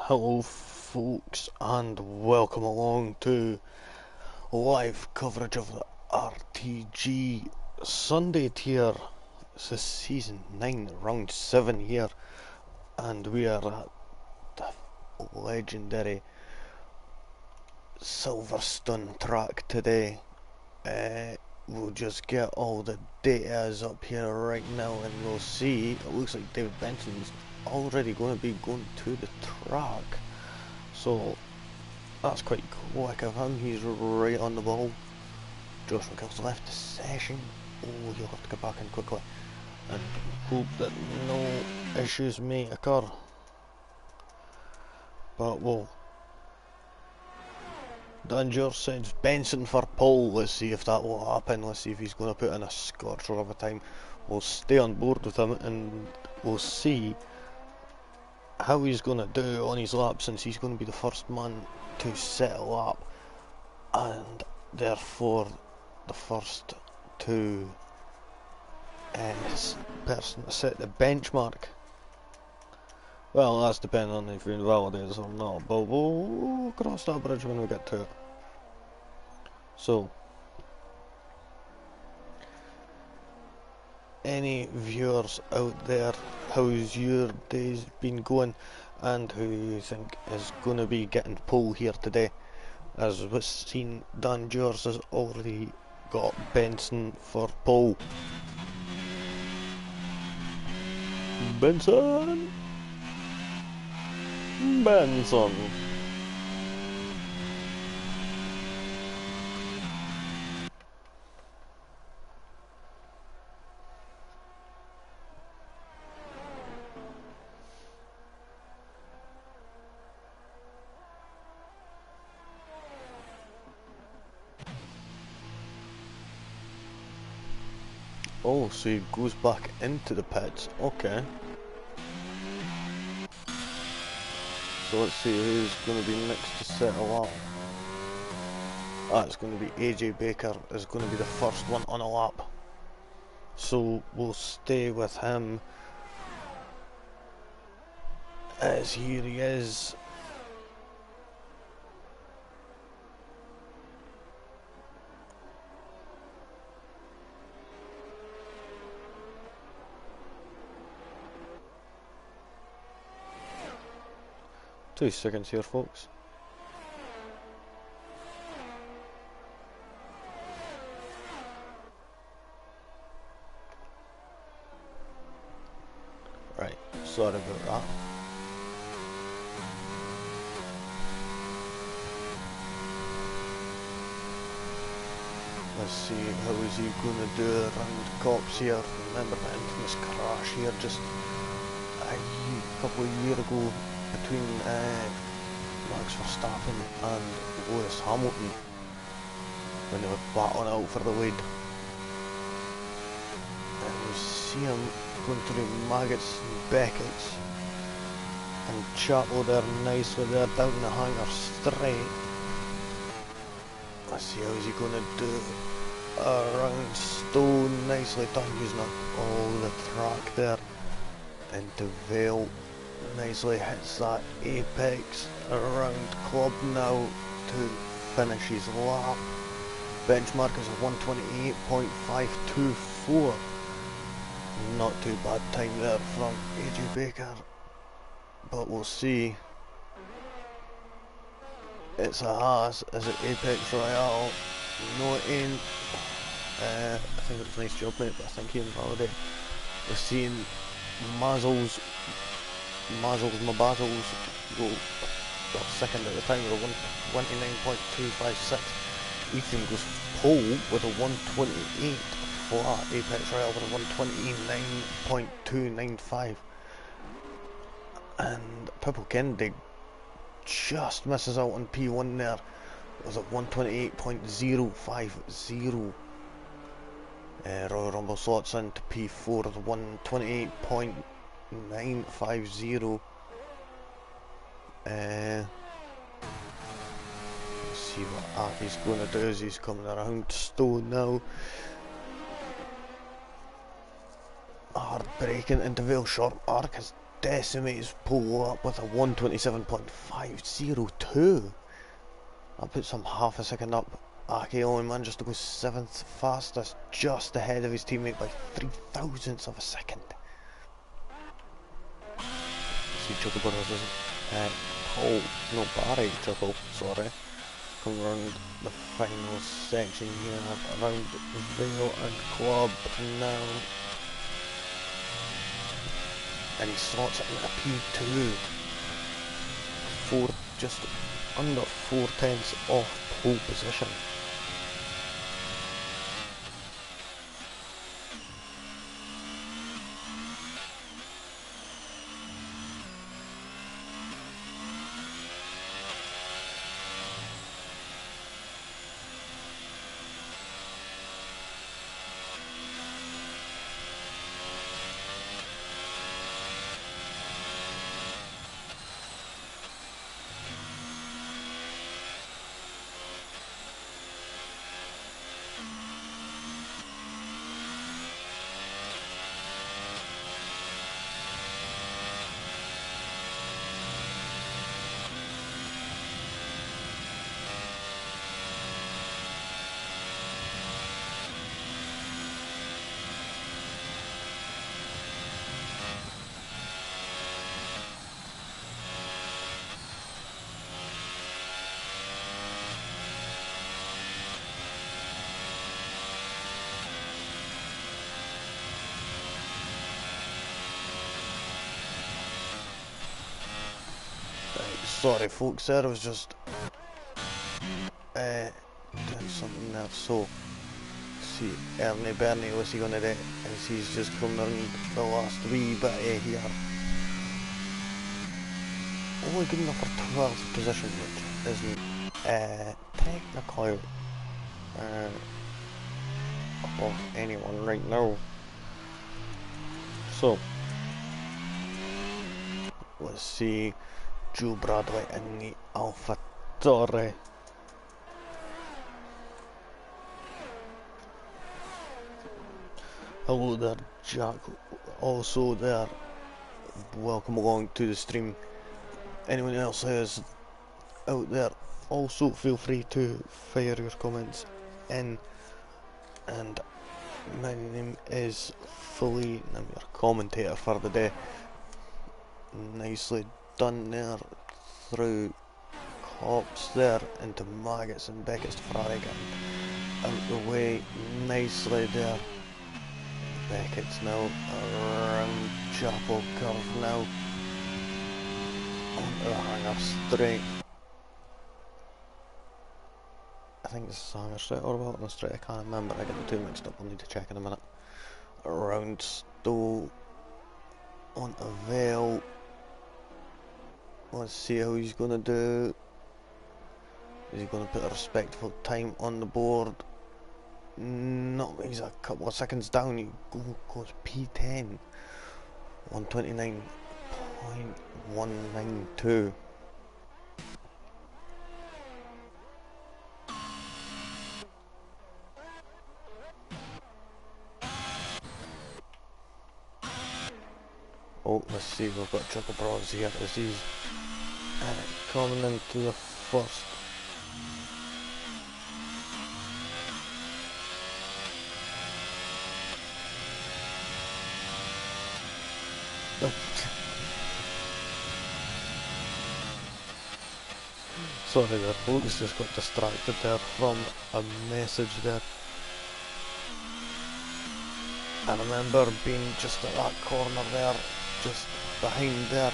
Hello folks and welcome along to live coverage of the RTG Sunday tier. This is season 9, round 7 here, and we are at the legendary Silverstone track today. We'll just get all the data up here right now and we'll see. It looks like David Benson's already going to be going to the track, so that's quite quick of him. He's right on the ball. Josh McGill's left the session. Oh, he'll have to get back in quickly and hope that no issues may occur, but we'll Danger sends Benson for pole. Let's see if that will happen. Let's see if he's going to put in a scorcher of a time. We'll stay on board with him and we'll see how he's going to do on his lap, since he's going to be the first man to set a lap and therefore the first to person to set the benchmark. Well, that's depending on if you're invalidated or not, but we'll cross that bridge when we get to it. So, any viewers out there, how's your days been going, and who you think is going to be getting pole here today? As we've seen, Dan Jors has already got Benson for pole. Benson! Oh, so he goes back into the pits. Okay. So let's see who's going to be next to settle up. It's going to be AJ Baker is going to be the first one on a lap. So we'll stay with him, as here he is. Two seconds here, folks. Right, sorry about that. Let's see, how is he going to do around cops here? Remember the infamous crash here just a couple of years ago between Max Verstappen and Lewis Hamilton when they were battling out for the lead. And we see him going through Maggots and Beckett's and Chapel there nicely there down the hanger straight. Let's see how is he going to do around Stone. Nicely done, using up all the track there into Vale. Nicely hits that apex around Club now to finish his lap. Benchmark is a 128.524. Not too bad time there from AJ Baker, but we'll see. It's a Haas. Is it Apex Royale? No, it ain't. I think it was a nice job, mate, but I think he invalidated. We're seeing Mazzles Mabazels go second at the time with a 129.256. Ethan goes pole with a 128 flat. Apex Royale with a 129.295. And Pipple Kennedy just misses out on P1 there. It was a 128.050. Royal Rumble slots into P4 with a 128.950. Let's see what Aki's going to do as he's coming around Stone now. Hard braking into Vale. Short arc has decimates pole up with a 1:27.502. That puts him half a second up. Aki only manages to go 7th fastest, just ahead of his teammate by 0.03 of a second. See Chocoboros is Barry Choco, sorry. Come around the final section here, around Vale and Club now. And he slots it into P2. Just under 4/10 off pole position. Sorry folks, there was just doing something there. So see, Ernie Bernie, what's he gonna do? As he's just coming around the last wee bit here. Only good enough for 12th position, which isn't technically above anyone right now. So let's see Joe Bradley in the Alpha Torre. Hello there, Jack. Also there. Welcome along to the stream. Anyone else who is out there, also feel free to fire your comments in. And my name is Fully, and I'm your commentator for the day. Nicely done there through Cops there into Maggots and Beckett's to Farag and out the way nicely there. Beckett's now around Chapel Curve now onto the Hanger Straight. I think it's Hanger Straight or Walton Straight, I can't remember, I get the two mixed up, I'll need to check in a minute. Around Stowe onto Vale. Let's see how he's going to do. Is he going to put a respectful time on the board? No, he's a couple of seconds down. He goes P10. 129.192. Oh, let's see, we've got Triple Bronze here as he's coming into the first. Sorry there folks, just got distracted there from a message there. I remember being just at that corner there, just behind there,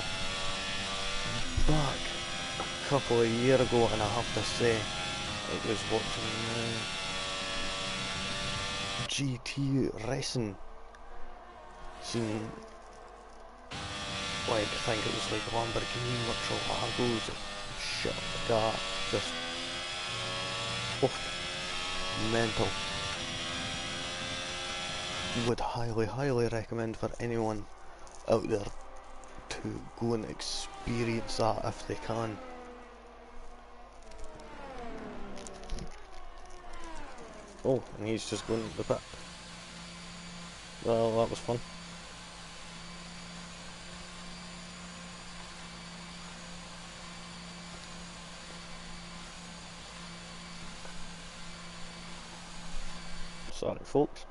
back a couple of years ago, and I have to say, it was watching GT racing, seen, like, I think it was like Lamborghini Murcielagos, shit like that, just, mental. Would highly recommend for anyone out there to go and experience that if they can. Oh, and he's just going to the pit. Well, that was fun. Sorry, folks.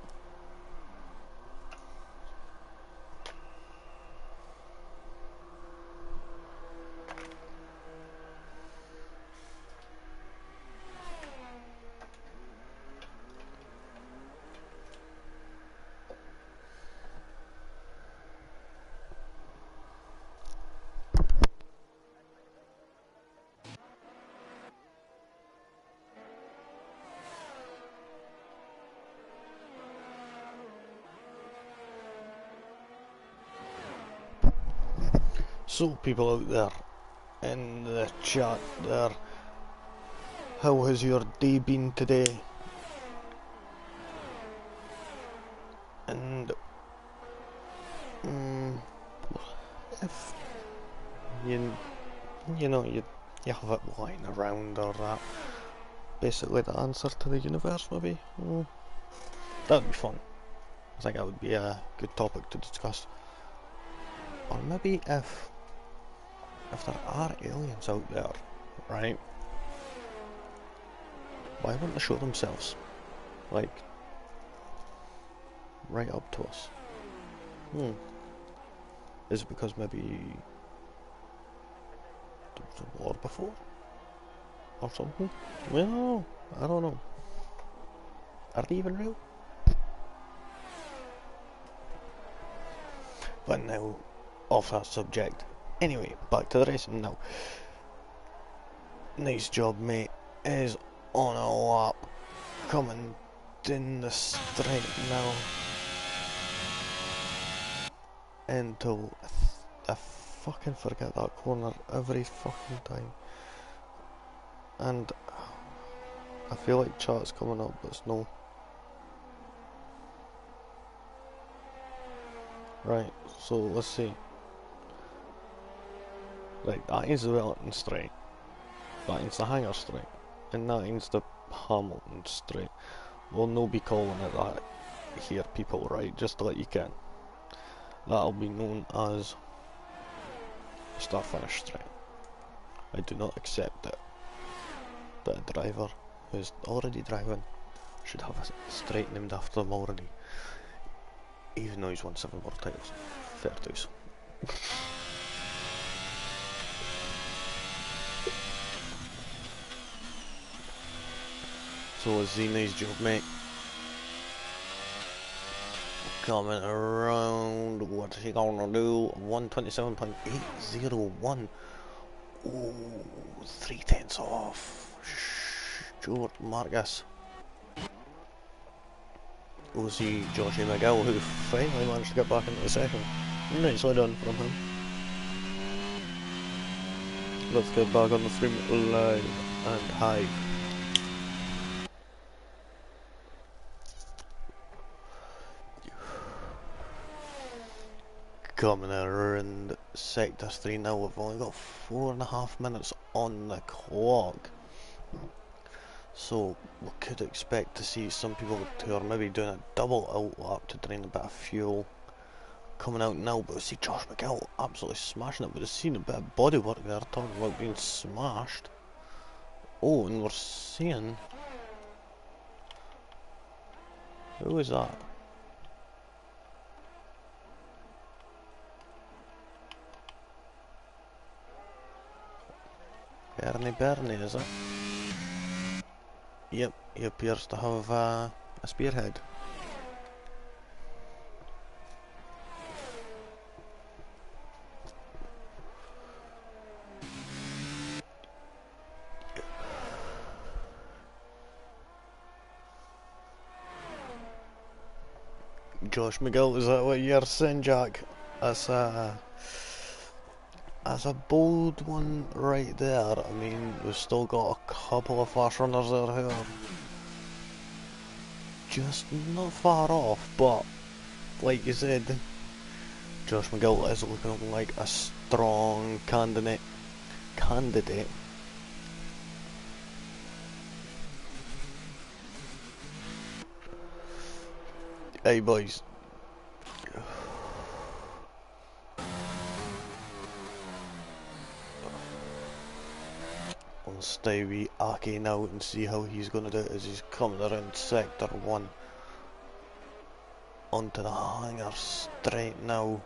So, people out there in the chat there, how has your day been today? And if you know you have it lying around or that, basically the answer to the universe maybe, that'd be fun. I think that would be a good topic to discuss. Or maybe if there are aliens out there, right? Why wouldn't they show themselves? Like, right up to us. Is it because maybe there was a war before? Or something? Well, I don't know. Are they even real? But now, off that subject. Anyway, back to the racing now. Nice job, mate. Is on a lap. Coming down the straight now. Until I fucking forget that corner every fucking time. And I feel like chat's coming up, but it's no. Right, so let's see. Right, that is the Wellington straight. That is the Hanger straight. And that is the Hamilton straight. We'll no be calling it that here, people, right? Just to let you get. That'll be known as start finish straight. I do not accept it that a driver who's already driving should have a straight named after them already, even though he's won 7 world titles. Fair dues. So Z, nice job, mate. Coming around, what's he gonna do? 127.801. Ooh, 3/10 off. Stuart Marcus. We'll see Joshie McGill, who finally managed to get back into the second. Nicely done from him. Let's get back on the stream live and high. Coming around sector 3 now, we've only got 4.5 minutes on the clock. So we could expect to see some people who are maybe doing a double outlap to drain a bit of fuel coming out now, but we see Josh McGill absolutely smashing it. We've seen a bit of bodywork there, talking about being smashed. Oh, and we're seeing... Who is that? Bernie, is it? Yep, he appears to have a spearhead. Josh McGill, is that what you're saying, Jack? That's a bold one right there. I mean, we've still got a couple of fast runners there who are just not far off, but like you said, Josh McGill is looking like a strong candidate. Hey boys. We'll stay with Aki now and see how he's going to do it as he's coming around sector 1. onto the hanger straight now.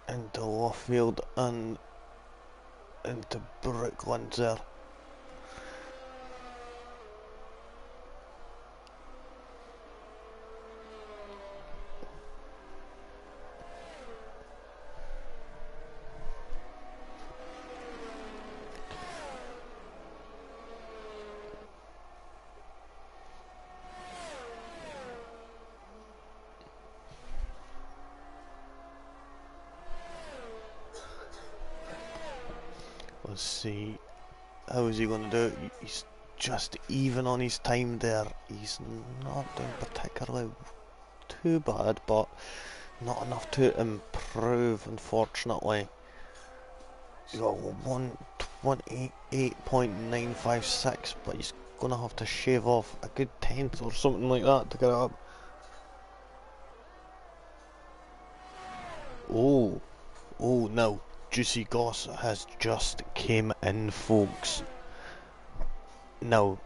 Into Lawfield and into Brooklands there. Let's see, how is he going to do it? He's just even on his time there. He's not doing particularly too bad, but not enough to improve, unfortunately. He's got 128.956, but he's going to have to shave off a good tenth or something like that to get it up. Oh no. Juicy Goss has just came in, folks. Now,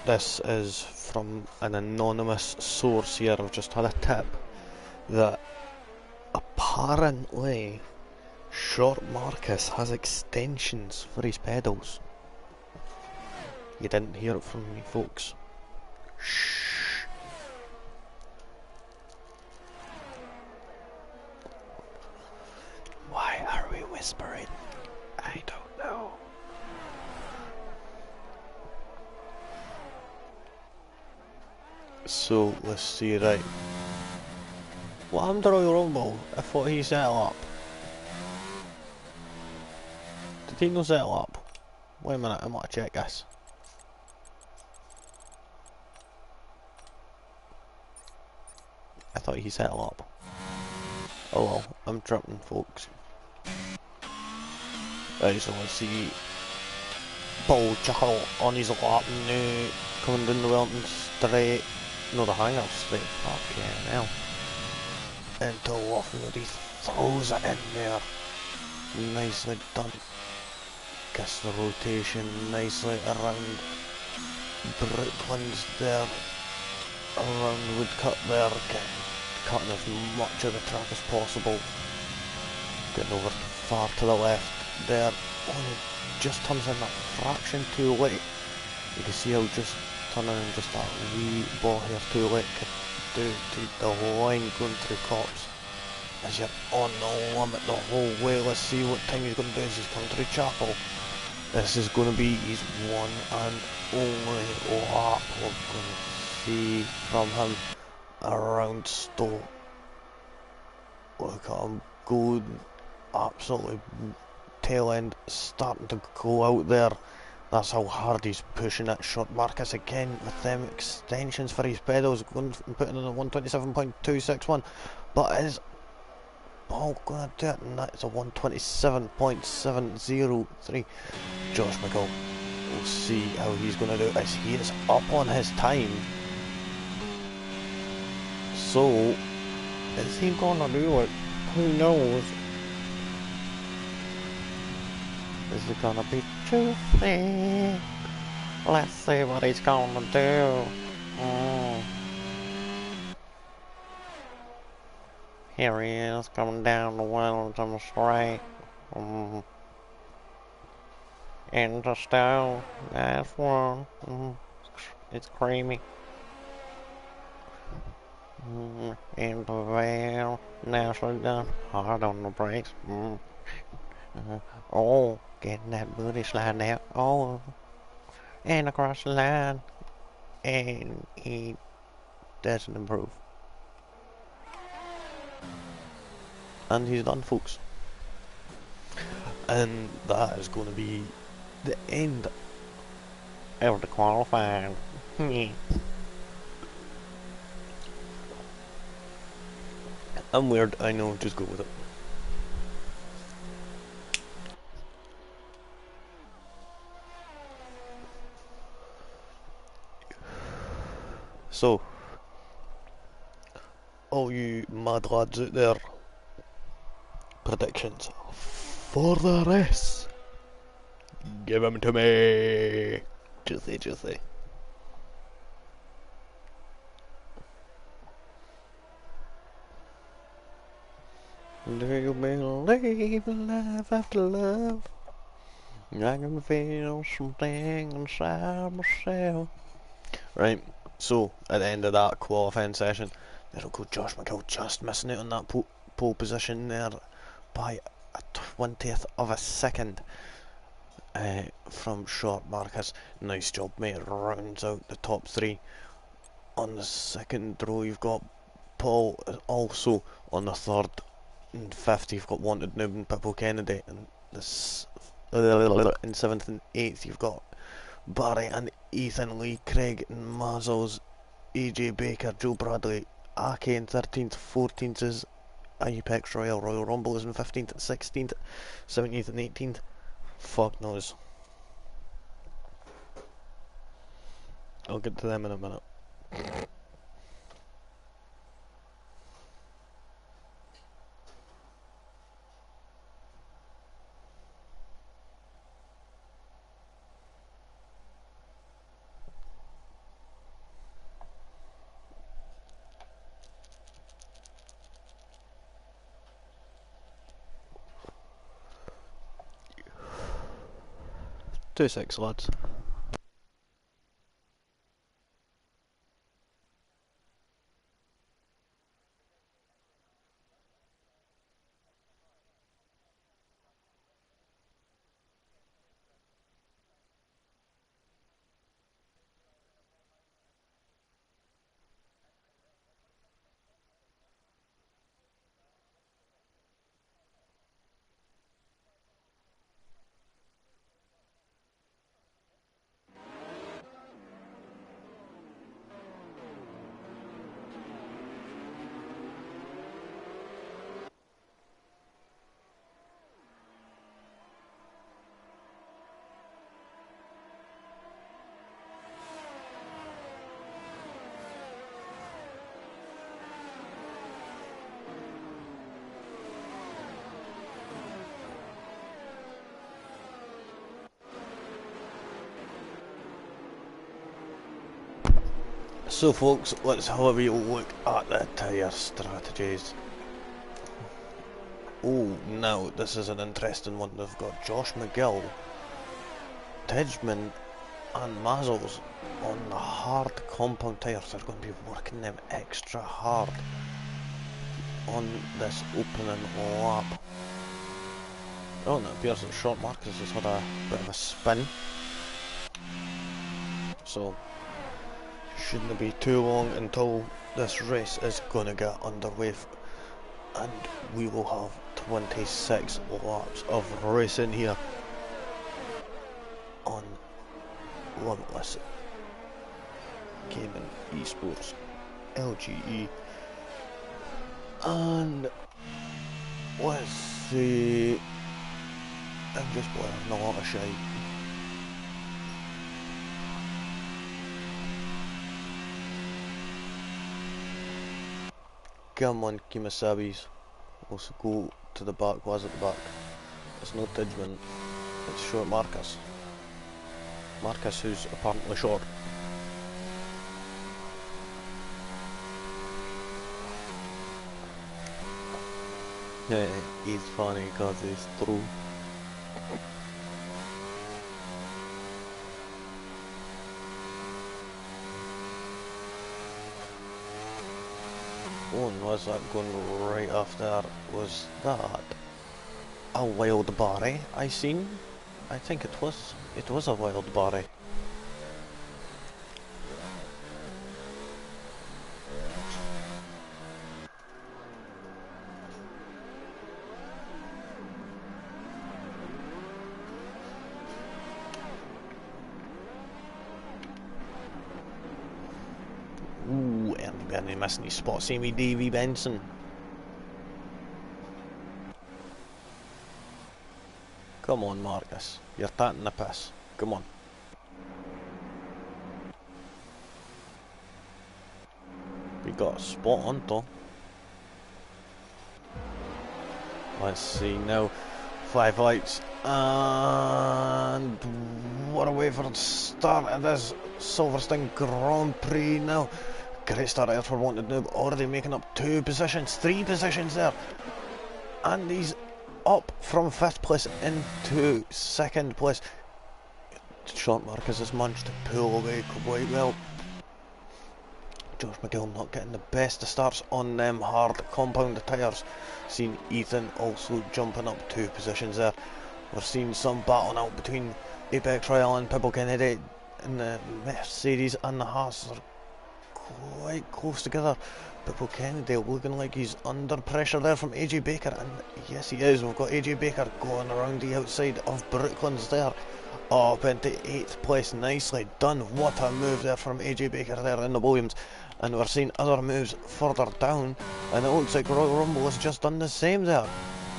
this is from an anonymous source here. I've just had a tip that apparently Short Marcus has extensions for his pedals. You didn't hear it from me, folks. Shh. Why are we whispering? I don't know. So, let's see, right. What happened to Royal Rumble? I thought he set it up. Did he not set it up? Wait a minute, I might check this. I thought he set it up. Oh well, I'm tripping, folks. Right, so let's see. Paul Chuckle on his lap now, coming down the Welton straight. No, the hanger straight. Fuck yeah, now. Into Lawfield, he throws it in there. Nicely done. Gets the rotation nicely around Brooklands there. Around Woodcut there, cutting as much of the track as possible. Getting over far to the left there. Only just turns in a fraction too late. You can see how just turning in just that wee ball here too late could do to the line going through cops. As you're on the limit the whole way. Let's see what time he's going to do as he's coming through Chapel. This is going to be his one and only lap we're going to see from him around Stowe. Look at him going absolutely tail end, starting to go out there. That's how hard he's pushing it. Short Marcus again with them extensions for his pedals, going and putting in a 127.261, but is Paul gonna do it? And that's a 127.703. Josh McGill, we'll see how he's gonna do it as he is up on his time. So, is he gonna do it? Who knows? Is it gonna be juicy? Let's see what he's gonna do. Here he is coming down the Wellington straight. Into Stowe. Nice one. It's creamy. Into Vale. Nicely done. Hard on the brakes. Oh, getting that booty slide out. Oh, and across the line. And he doesn't improve. And he's done, folks. And that is going to be the end of the qualifying. I'm weird, I know, just go with it. So, all you mad lads out there, predictions for the race, give them to me. Juicy, juicy. Do you believe in life after love? I can feel something inside myself. Right, so at the end of that qualifying session, there we go, Josh McGill just missing out on that pole position there by a 20th of a second from short Marcus. Nice job, mate. Rounds out the top three. On the second row, you've got Paul. Also on the third and fifth, you've got Wanted Noob and Pippo Kennedy. And this in seventh and eighth, you've got Barry and Ethan Lee, Craig and Mazzles, AJ Baker, Joe Bradley, Ake in 13th, 14th is Apex Royal, Royal Rumble is in 15th, 16th, 17th and 18th. Fuck knows. I'll get to them in a minute. Two six, lads. So folks, let's have a wee look at the tyre strategies. Oh, now this is an interesting one. They've got Josh McGill, Tidgman and Mazzles on the hard compound tyres. They're going to be working them extra hard on this opening lap. Oh, and it appears that Short Marcus has had a bit of a spin. So shouldn't be too long until this race is going to get underway, and we will have 26 laps of racing here on Limitless Gaming Esports LGE. And let's see, I'm just blaring a lot of shite. Come on, Kimasabis. Let's go to the back. Was at the back? It's not Tidgman, it's Short Marcus. Marcus, who's apparently short. Yeah, he's funny because he's true. Oh, and was that going right after? Was that a wild Barry I seen? I think it was a wild Barry. Ooh, Ernie missing his spot. See me, Davy Benson. Come on, Marcus. You're taking the piss. Come on. We got a spot on though. Let's see now. 5 lights, and what a way for the start of this Silverstone Grand Prix now. Great start there for Wanted Noob, already making up 2 positions, 3 positions there, and he's up from 5th place into 2nd place. Short Marcus has managed to pull away quite well. Josh McGill not getting the best of starts on them hard compound tyres. Seen Ethan also jumping up 2 positions there. We're seeing some battling out between Apex Royale and Pibble Kennedy, and the Mercedes and the Haas are quite close together. Pibble Kennedy looking like he's under pressure there from AJ Baker, and yes he is. We've got AJ Baker going around the outside of Brooklands there, up into 8th place. Nicely done. What a move there from AJ Baker there in the Williams. And we're seeing other moves further down, and it looks like Royal Rumble has just done the same there,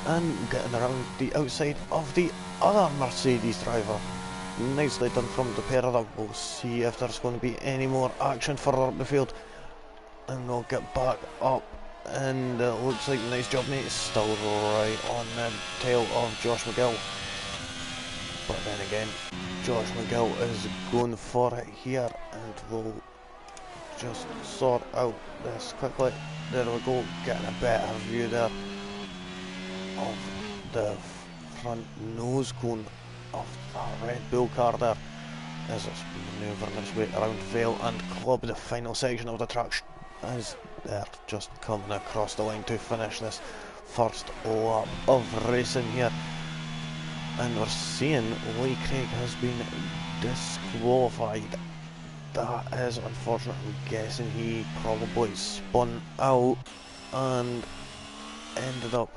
and getting around the outside of the other Mercedes driver. Nicely done from the pair of them. We'll see if there's going to be any more action further up the field, and we'll get back up, and it looks like nice job mate is still right on the tail of Josh McGill. But then again, Josh McGill is going for it here, and we'll just sort out this quickly. There we go, getting a better view there of the front nose cone of the Red Bull car there, as it's manoeuvring its way around Vale and Club, the final section of the track, as they're just coming across the line to finish this first lap of racing here. And we're seeing Lee Craig has been disqualified. That is unfortunate. I'm guessing he probably spun out and ended up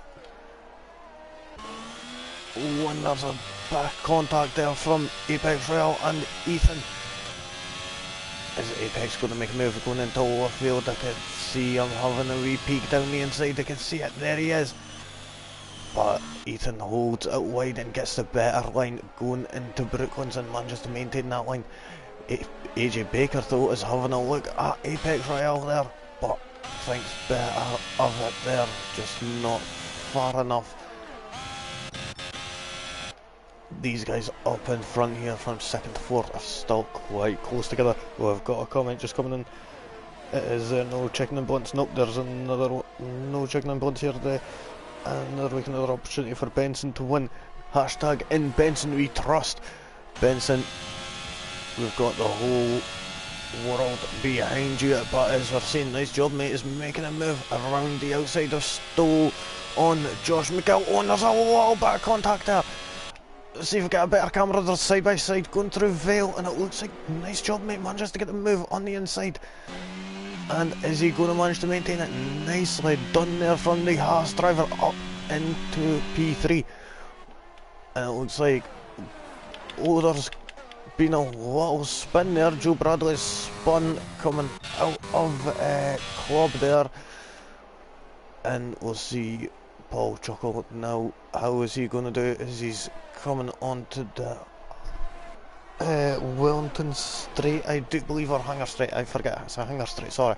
when there's a back contact there from Apex Royale and Ethan. Is Apex going to make a move going into left field? I can see him having a wee peek down the inside. I can see it. There he is. But Ethan holds it wide and gets the better line going into Brooklands and manages to maintain that line. AJ Baker though is having a look at Apex Royale there, but thinks better of it there, just not far enough. These guys up in front here from 2nd to 4th are still quite close together. Well, I've got a comment just coming in. It is no chicken and buns. Nope, there's another one. No chicken and buns here today. Another week, another opportunity for Benson to win. Hashtag in Benson we trust. Benson, we've got the whole world behind you, but as we're saying, nice job mate is making a move around the outside of Stowe on Josh McGill. Oh, and there's a little bit of contact there. Let's see if we get a better camera. There's side by side going through Vale, and it looks like nice job mate manages to get the move on the inside. And is he going to manage to maintain it? Nicely done there from the Haas driver up into P3. And it looks like, oh, there's been a little spin there. Joe Bradley's spun coming out of Club there. And we'll see Paul Chuckle now. How is he going to do it? As he's coming onto the Wellington Straight, I do believe, or Hanger Straight, I forget, it's a Hanger Straight, sorry.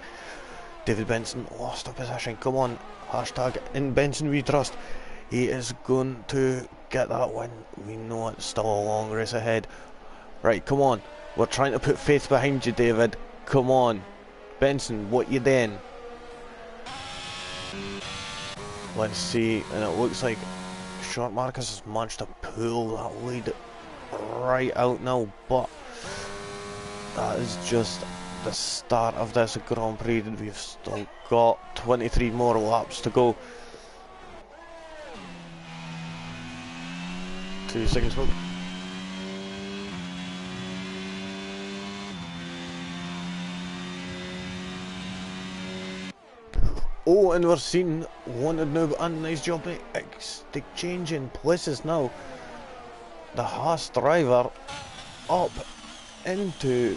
David Benson lost a position, come on, hashtag in Benson we trust. He is going to get that win. We know it's still a long race ahead. Right, come on, we're trying to put faith behind you, David, come on. Benson, what you doing? Let's see, and it looks like Short Marcus has managed to pull that lead right out now, but that is just the start of this Grand Prix. We've still got 23 more laps to go. 2 seconds. Oh, and we're seeing Wanted Noob and nice job mate exchanging places now. The Haas driver up into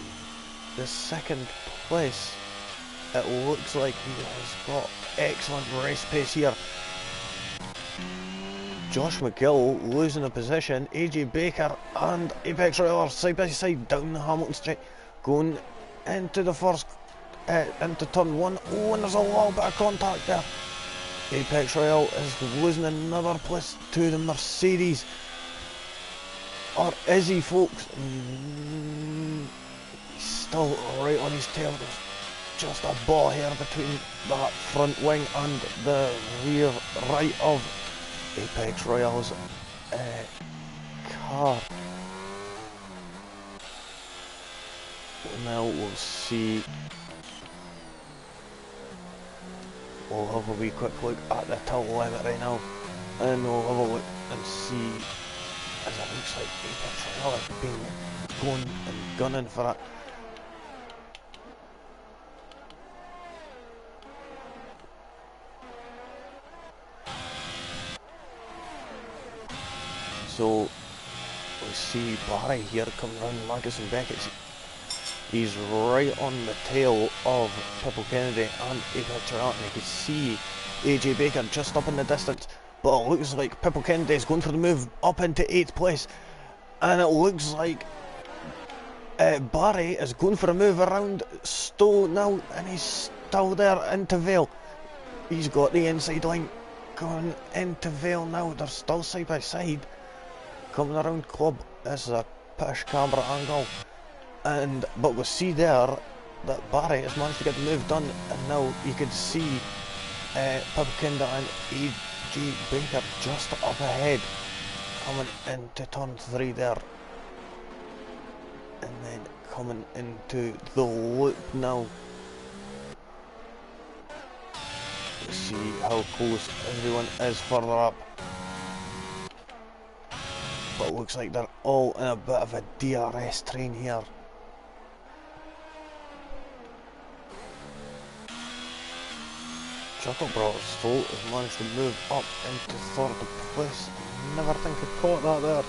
the 2nd place. It looks like he has got excellent race pace here. Josh McGill losing a position. AJ Baker and Apex Royale are side by side down the Hamilton Straight, going into the first into turn 1. Oh, and there's a little bit of contact there. Apex Royale is losing another place to the Mercedes. Or is he, folks? He's still right on his tail. There's just a ball here between that front wing and the rear right of Apex Royale's car. Now we'll see. We'll have a wee quick look at the tilt limit right now, and we'll have a look and see, as it looks like Apex Royale has been going and gunning for it. So we see Barry here coming around Marcus and Beckett's. He's right on the tail of Purple Kennedy and Apex Royale, and you can see AJ Baker just up in the distance. But it looks like Purple Kennedy is going for the move up into 8th place, and it looks like Barry is going for a move around Stowe now, and he's still there into Vale. He's got the inside line going into Vale now. They're still side by side. Coming around Club, this is a pish camera angle, but we see there that Barry has managed to get the move done, and now you can see Purple Kennedy and AJ Baker just up ahead, coming into turn 3 there, and then coming into the loop now. Let's see how close everyone is further up. But it looks like they're all in a bit of a DRS train here. Chuckle Brothers Fault has managed to move up into 3rd place. Never think I caught that there.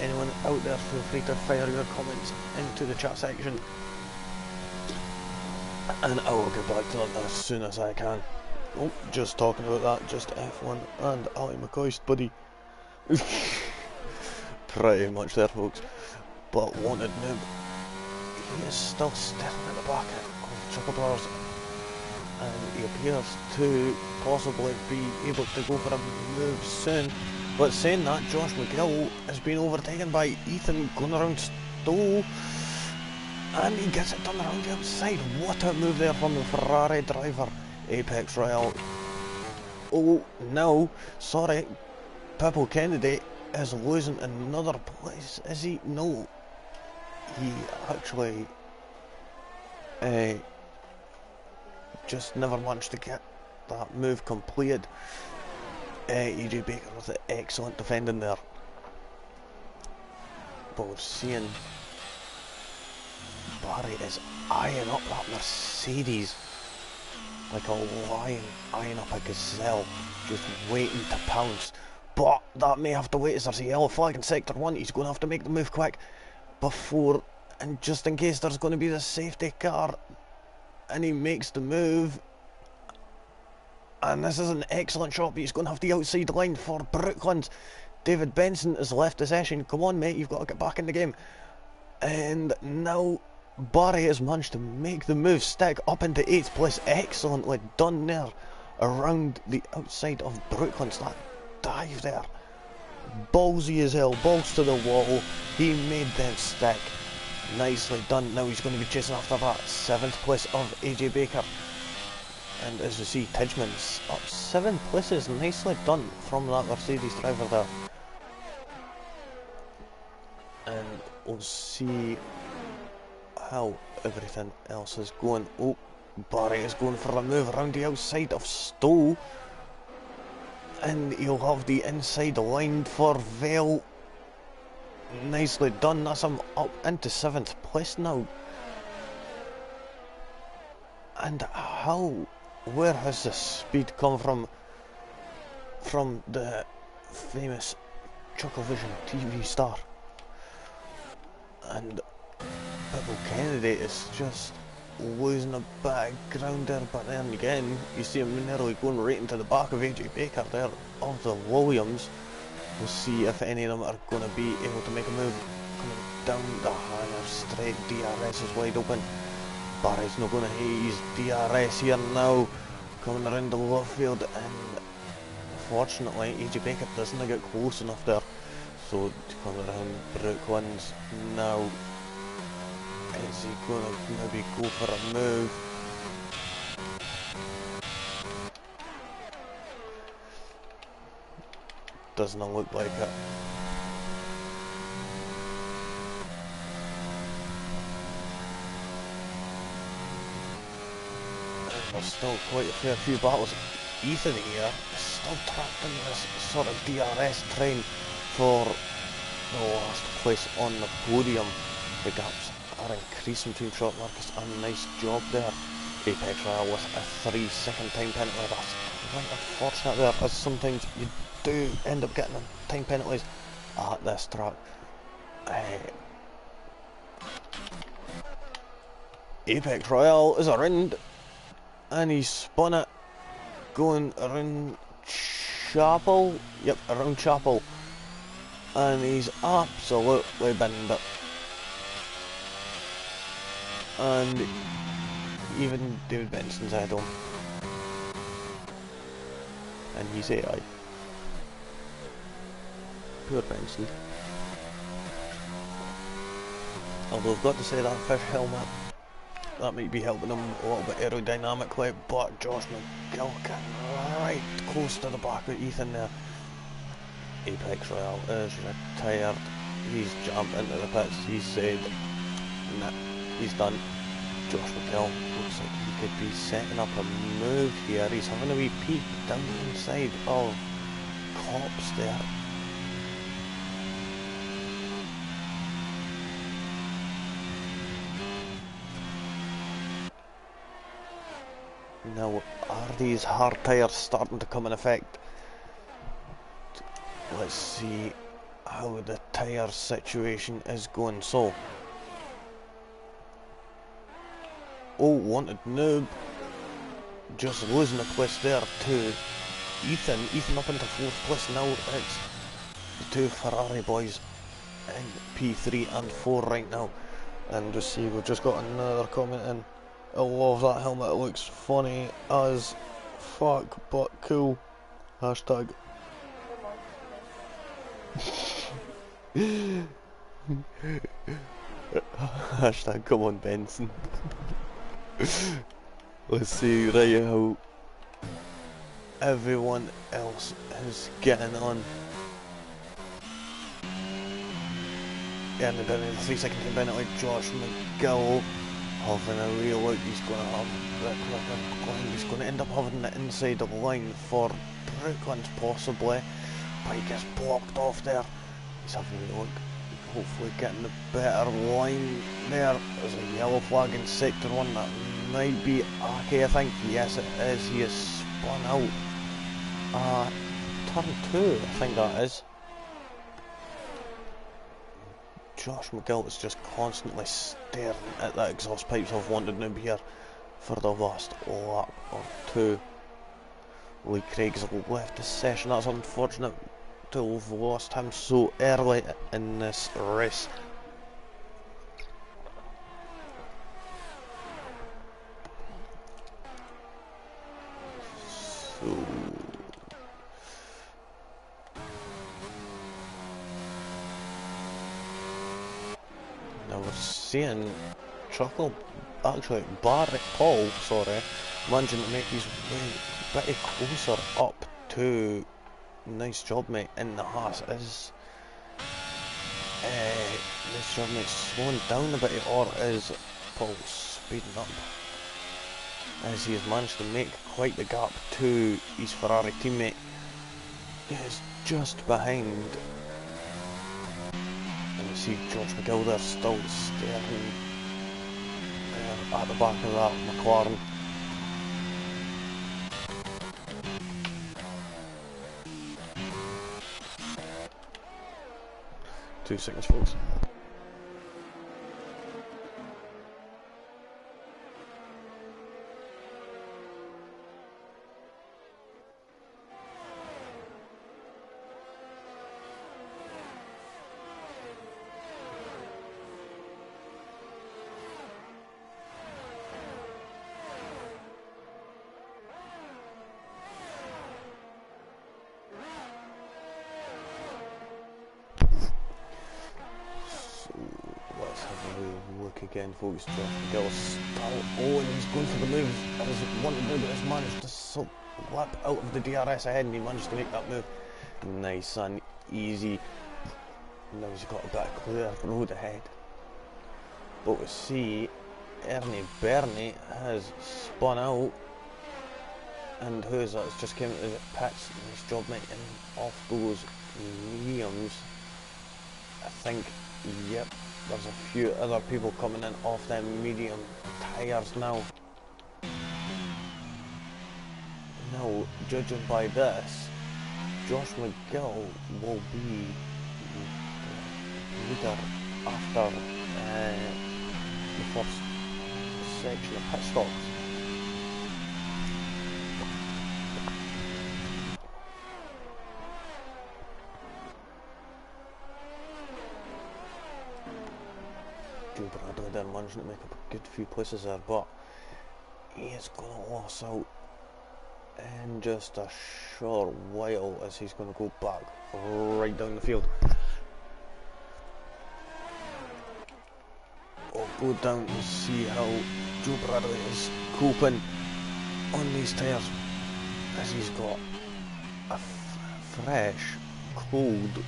Anyone out there, feel free to fire your comments into the chat section, and I will get back to them as soon as I can. Oh, just talking about that, just F1 and Ali McCoy's buddy. Pretty much there, folks. But wanted noob, he is still staring at the back of Chuckle Brothers, and he appears to possibly be able to go for a move soon. But saying that, Josh McGill has been overtaken by Ethan going around Stowe, and he gets it done around the outside. What a move there from the Ferrari driver. Apex Royale. Oh no, sorry, Purple Kennedy is losing another place, is he? No, he actually just never managed to get that move completed. AJ Baker with the excellent defending there, but we're seeing Barry is eyeing up that Mercedes like a lion eyeing up a gazelle, just waiting to pounce. But that may have to wait, as there's a yellow flag in sector 1. He's going to have to make the move quick before, and just in case there's going to be the safety car, and he makes the move. And this is an excellent shot, but he's going to have the outside line for Brooklands. David Benson has left the session. Come on, mate, you've got to get back in the game. And now Barry has managed to make the move, stick up into 8th place. Excellently done there around the outside of Brooklands. That dive there, ballsy as hell, balls to the wall. He made them stick. Nicely done. Now he's going to be chasing after that 7th place of AJ Baker. And as you see, Tidgman's up 7 places. Nicely done from that Mercedes driver there. And we'll see how everything else is going. Oh, Barry is going for a move around the outside of Stowe, and he'll have the inside line for Vale. Nicely done. That's him up into 7th place now. And where has the speed come from? From the famous Chucklevision TV star. And Purple Kennedy is just losing a bit of ground there, but then again, you see him nearly going right into the back of AJ Baker there of the Williams. We'll see if any of them are going to be able to make a move. Coming down the higher straight, DRS is wide open. Barry's not going to hate his DRS here now. coming around the left field, and fortunately AJ Beckett doesn't get close enough there. So to come around Brooklands now, is he going to maybe go for a move? Doesn't look like it. There's still quite a fair few battles. Ethan here is still trapped in this sort of DRS train for the last place on the podium. The gaps are increasing between short markers. A nice job there. Apex Royale with a 3-second time penalty. That's quite unfortunate there, as sometimes you do end up getting time penalties at this track. Apex Royale is around, and he's spun it going around Chapel. Yep, around Chapel, and he's absolutely binned it. And even David Benson's ahead of him, and he's AI. Poor Benson. Although I've got to say that fish helmet, that might be helping him a little bit aerodynamically, but Josh McGill getting right close to the back of Ethan there. Apex Royale is retired. He's jumped into the pits. He said, nah, he's done. Josh McGill looks like he could be setting up a move here. He's having a wee peek down the inside of Cops there. Now, are these hard tyres starting to come in effect? Let's see how the tyre situation is going. So, wanted noob just losing a place there to Ethan. Ethan up into 4th place now. It's the two Ferrari boys in P3 and 4 right now. And just see, we've just got another comment in. I love that helmet, it looks funny as fuck, but cool. Hashtag. Hashtag come on Benson. Let's see right how everyone else is getting on. Yeah, and then in the 3-second time penalty, Josh McGill having a real look. He's going to have the quicker line. He's going to end up having the inside of the line for Brooklands possibly, but he gets blocked off there. He's having a look, hopefully getting the better line there. There's a yellow flag in sector 1, that might be Aki, I think. Yes it is, he is spun out. Turn 2, I think that is. Josh McGill is just constantly staring at that exhaust pipes. I've wanted him here for the last lap or two. Lee Craig's left the session. That's unfortunate to have lost him so early in this race. So now we're seeing Paul, managing to make his way a bit closer up to, nice job mate, in the Haas. Is this job mate slowing down a bit, or is Paul speeding up? As he has managed to make quite the gap to his Ferrari teammate. He is just behind. And you see Josh McGill there still staring there at the back of that McLaren. Two seconds, folks. again, folks. Josh McGill still, oh, and he's going for the move. As one move has managed to slip out of the DRS ahead, and he managed to make that move. Nice and easy. Now he's got a bit of clear road ahead. But we see Ernie Bernie has spun out, and who's that? It's just came into the pits. Nice job making off those mediums. I think, yep, there's a few other people coming in off them medium tyres now. Now, judging by this, Josh McGill will be leader after the first section of pit stops. Joe Bradley there managing to make up a good few places there, but he is going to lose out in just a short while as he's going to go back right down the field. We'll go down and see how Joe Bradley is coping on these tyres, as he's got a fresh, cold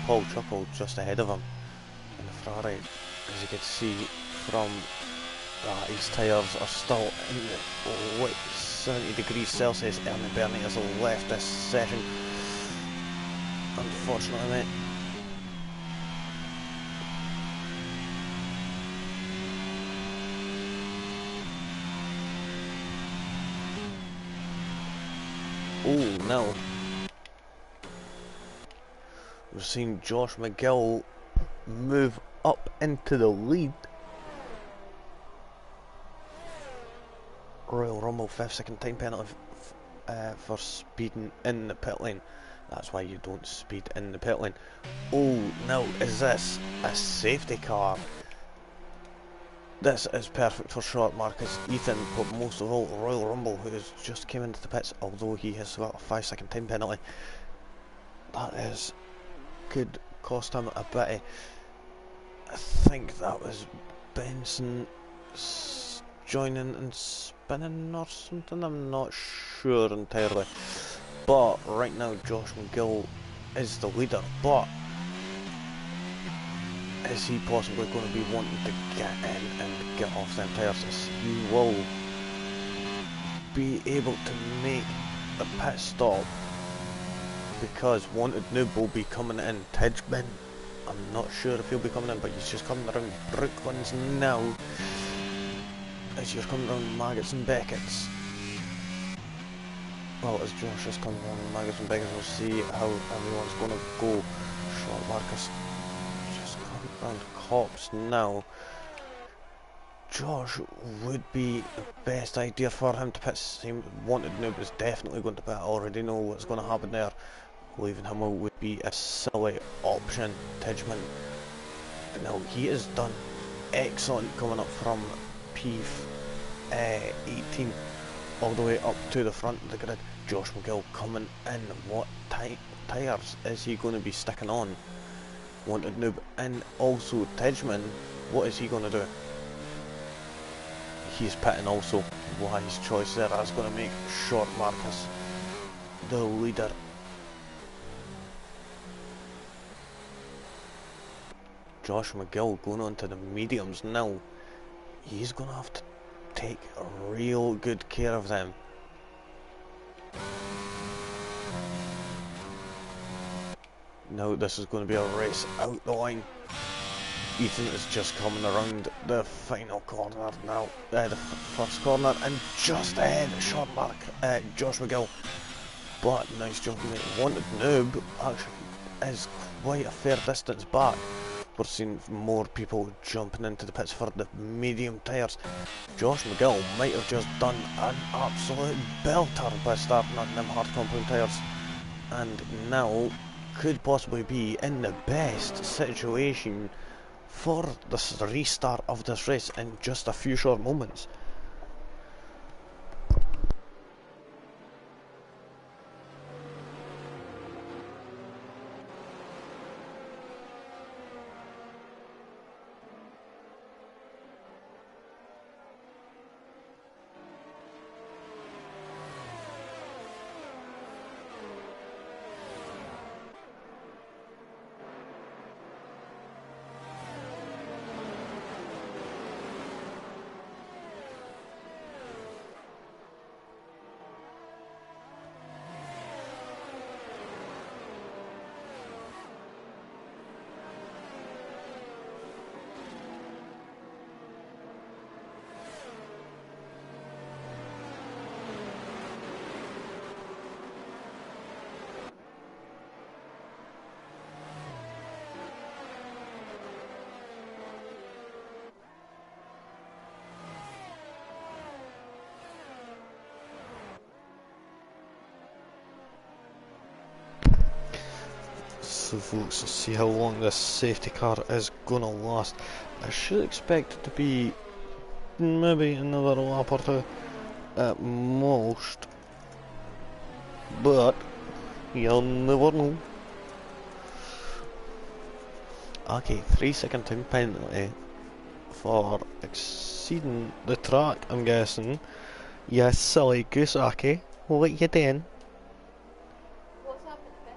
Paul Chuckle just ahead of him in the Ferrari. As you can see from his tyres are still in the 70 degrees Celsius. Ernie Bernie has left this session, unfortunately, mate. Oh, no. We've seen Josh McGill move up into the lead. Royal Rumble 5-second time penalty for speeding in the pit lane. That's why you don't speed in the pit lane. Oh, now is this a safety car? This is perfect for short Marcus Ethan, but most of all Royal Rumble, who has just came into the pits, although he has got a 5-second time penalty. That could cost him a bit. I think that was Benson joining and spinning or something, I'm not sure entirely. But right now Josh McGill is the leader, but is he possibly going to be wanting to get in and get off them tyres? He will be able to make the pit stop, because Wanted Noob will be coming in. Tidgeman, I'm not sure if he'll be coming in, but he's just coming around Brooklands now. As you're coming around Maggots and Beckett's. Well, as Josh is coming around Maggots and Beckett's, we'll see how everyone's going to go. Short Marcus just coming around Cops now. Josh would be the best idea for him to pit. Wanted Noob is definitely going to pit. I already know what's going to happen there. Leaving him out would be a silly option. Tidgeman, now he has done excellent coming up from P18 all the way up to the front of the grid. Josh McGill coming in. What tyres is he going to be sticking on? Wanted Noob and also Tidgeman, what is he going to do? He's pitting also. Wise choice there. That's going to make Short Marcus the leader. Josh McGill going on to the mediums now. He's going to have to take real good care of them. Now this is going to be a race out the line. Ethan is just coming around the final corner now, the first corner, and just ahead, short mark, Josh McGill. But nice job, mate. Wanted Noob actually is quite a fair distance back. We're seeing more people jumping into the pits for the medium tyres. Josh McGill might have just done an absolute belter by starting on them hard compound tyres, and now could possibly be in the best situation for the restart of this race in just a few short moments. So folks, let's see how long this safety car is gonna last. I should expect it to be maybe another lap or two at most, but you'll never know. Okay, 3-second time penalty for exceeding the track, I'm guessing. You silly goose, Aki. What you doing? What's happened, Ben?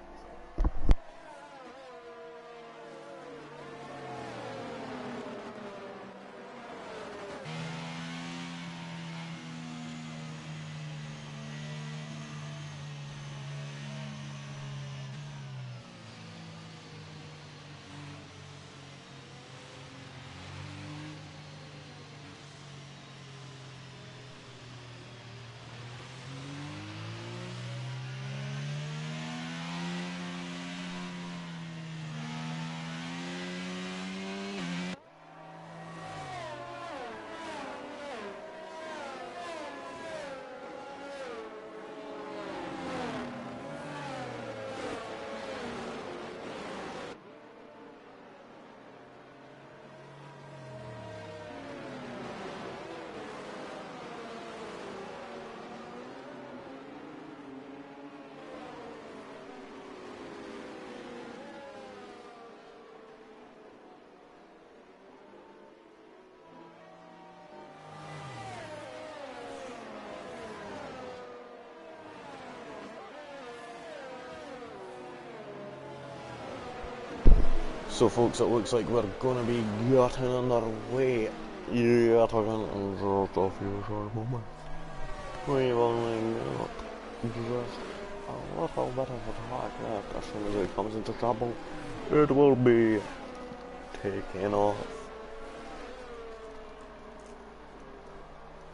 So folks, it looks like we're gonna be getting underway. Yeah, talking just a few short moments. We've only got just a little bit of attack left. As soon as it comes into trouble, it will be taken off.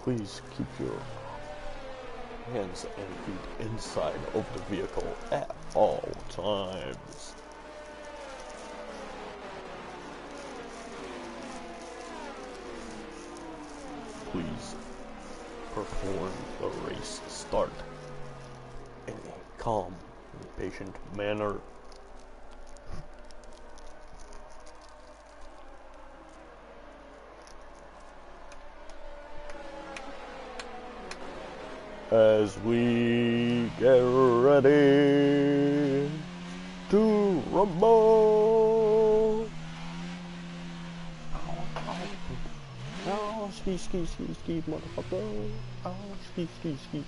Please keep your hands and feet inside of the vehicle at all times. Please perform the race start in a calm and patient manner. As we get ready to rumble. Oh, ski, ski, ski, ski, motherfucker. Oh, ski, ski, ski.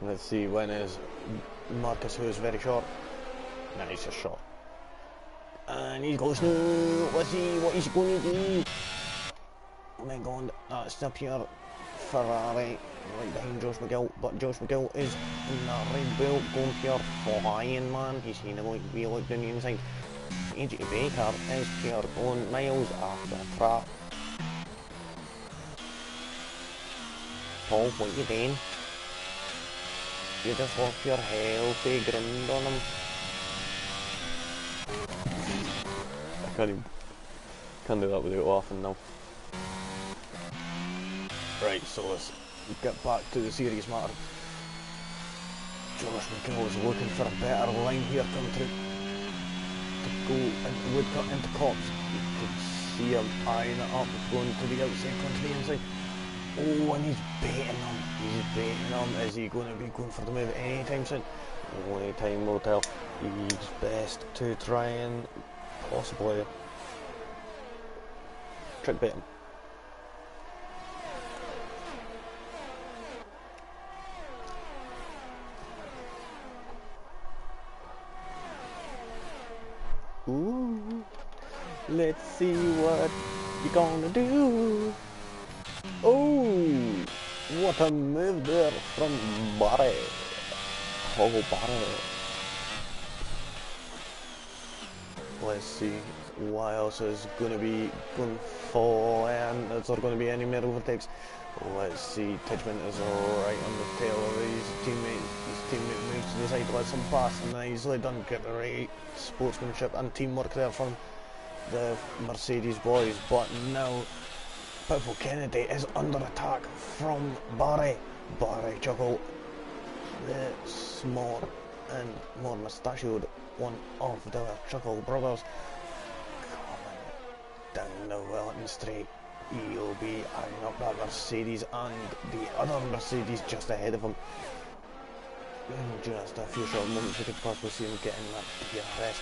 Let's see, when is Marcus, who is very short? Nah, he's just short. And he goes now. Let's see what he's going to do. Oh my god, that's up here. Ferrari, right behind Josh McGill. But Josh McGill is in that red belt, going pure flying, man. He's seen him like we look down the inside. AJ Baker is pure going miles after the track. Paul, what you doing? You just lost your healthy grind on him. I can't do that without laughing now. Right, so let's get back to the serious matter. Josh McGill is looking for a better line here coming through. To go into woodcut into cops. You could see him eyeing it up, going to the outside, going to the inside. Oh, and he's baiting him. He's baiting him. Is he going to be going for the move anytime soon? Only time will tell. He's best to try and possibly trick bait him. Ooh, let's see what you're gonna do. Oh, what a move there from Barry. Oh, Barry. Let's see what else is gonna be going for, and is there gonna be any more overtakes? Let's see, Tidgman is right on the tail of his teammate. His teammate moves to the side, lets him pass, and nicely done. Get the right sportsmanship and teamwork there from the Mercedes boys. But now, Pitbull Kennedy is under attack from Barry. Barry Chuckle, the smart and more mustachioed one of the Chuckle brothers coming down the Wellington Straight. He'll be eyeing up that Mercedes and the other Mercedes just ahead of him. In just a few short moments we could possibly see him getting that DRS,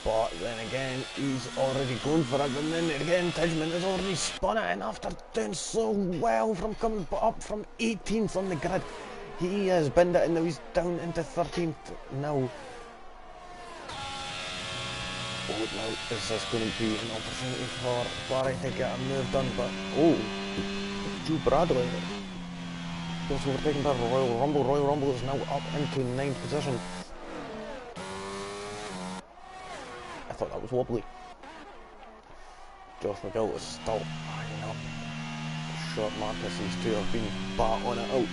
but then again he's already going for it, and then again Tidgeman has already spun it, and after doing so well from coming up from 18th on the grid, he has binned it and now he's down into 13th now. Oh, now is this going to be an opportunity for Barry to get a move done, but oh, Joe Bradley was overtaken by Royal Rumble. Royal Rumble is now up into 9th position. I thought that was wobbly. Josh McGill is still eyeing up short Marcus. These two have been battling it out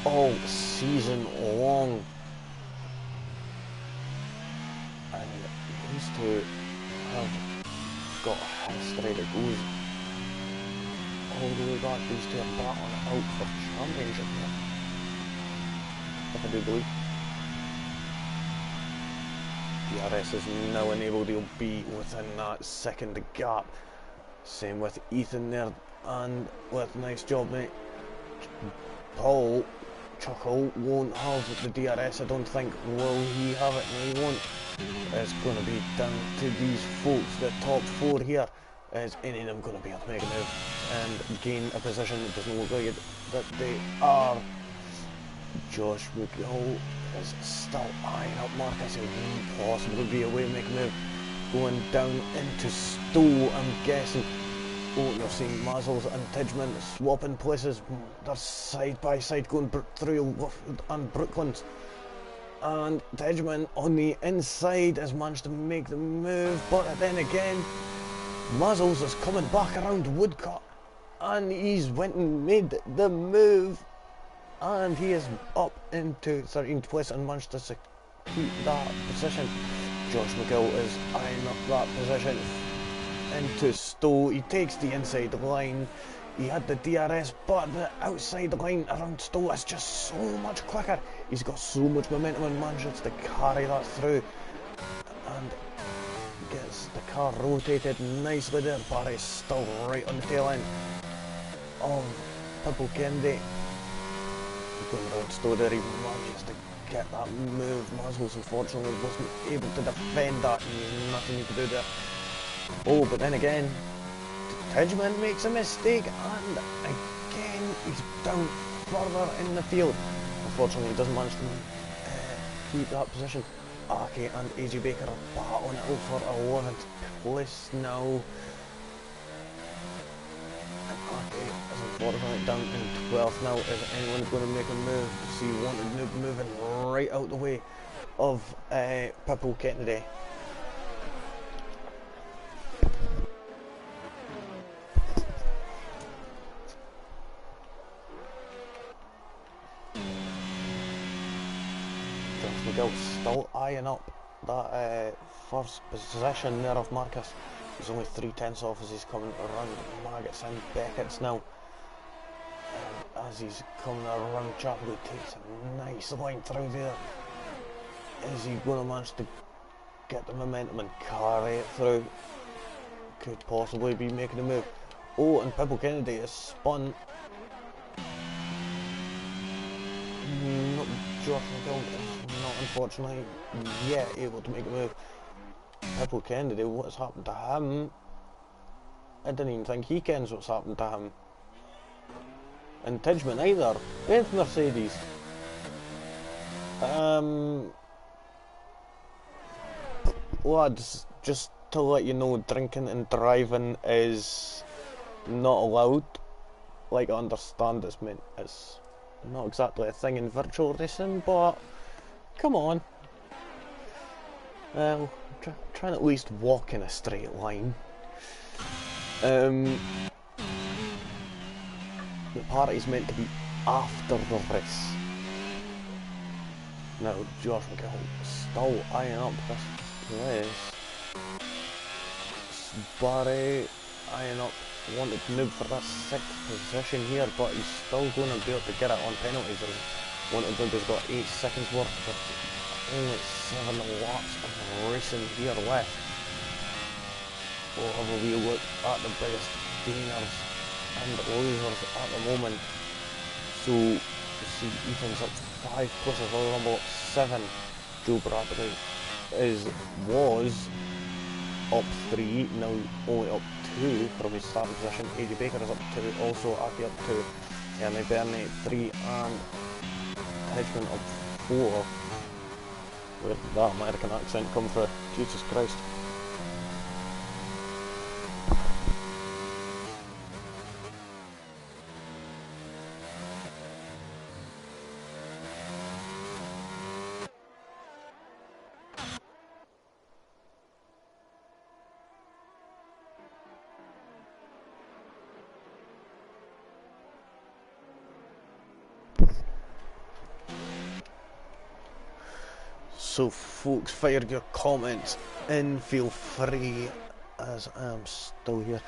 all season long. And these two have got history that goes all the way back. These two are battling it out for championship here, if I do believe. DRS is now enabled, he'll be within that second gap. Same with Ethan there, and with nice job mate. Paul Chuckle won't have the DRS, I don't think. Will he have it? No, he won't. It's going to be down to these folks, the top four here. Is any of them going to be able to make a move and gain a position? It doesn't look like it, that they are. Josh McGill is still eyeing up Marcus. It won't possibly be a way to make a move. Going down into Stowe, I'm guessing. Oh, you're seeing Mazzles and Tidgeman swapping places. They're side by side going through and Brooklands. And Tidgeman on the inside has managed to make the move, but then again Mazzles is coming back around Woodcut, and he's went and made the move, and he is up into 13th place and managed to keep that position. Josh McGill is eyeing up that position into Stowe. He takes the inside line. He had the DRS, but the outside line around Stowe is just so much quicker. He's got so much momentum and manages to carry that through and gets the car rotated nicely there. Barry's still right on the tail end of Purple Kennedy. Going around Stowe there, he manages to get that move. Mazzles unfortunately wasn't able to defend that, and there's nothing you can do there. Oh, but then again Tidgeman makes a mistake, and again he's down further in the field. Unfortunately, he doesn't manage to keep that position. Aki and AJ Baker are battling it over 11th place now. And Aki is unfortunately down in 12th now. Is anyone going to make a move? See one moving right out the way of Purple Kennedy. McGill still eyeing up that first position there of Marcus. He's only 3/10 off as he's coming around Maggots and Beckett's now. And as he's coming around Chapel, he takes a nice line through there. Is he going to manage to get the momentum and carry it through? Could possibly be making a move. Oh, and Purple Kennedy is spun. Josh McGill is not unfortunately yet able to make a move. Purple Kennedy, what's happened to him? I didn't even think he kens what's happened to him. And Tidgeman either. Both Mercedes. Lads, just to let you know, drinking and driving is not allowed. Like, I understand it's meant as not exactly a thing in virtual racing, but come on. Well, try and at least walk in a straight line. The party's meant to be after the race. Now, Josh McGill still eyeing up this place. Barry eyeing up, wanted noob for that 6th position here, but he's still going to be able to get it on penalties. Wanted noob has got 8 seconds worth of only 7 laps of racing here left. We'll have a wee look at the biggest gainers and losers at the moment. So you see Ethan's up 5 places, Royal Rumble up 7. Joe Bradley was up 3, now only up 2 from his starting position. AJ Baker is up 2, also Aki up 2, Ernie Bernie 3 and Hedgeman up 4. Where did that American accent come from? Jesus Christ. So folks, fire your comments in, feel free, as I am still here,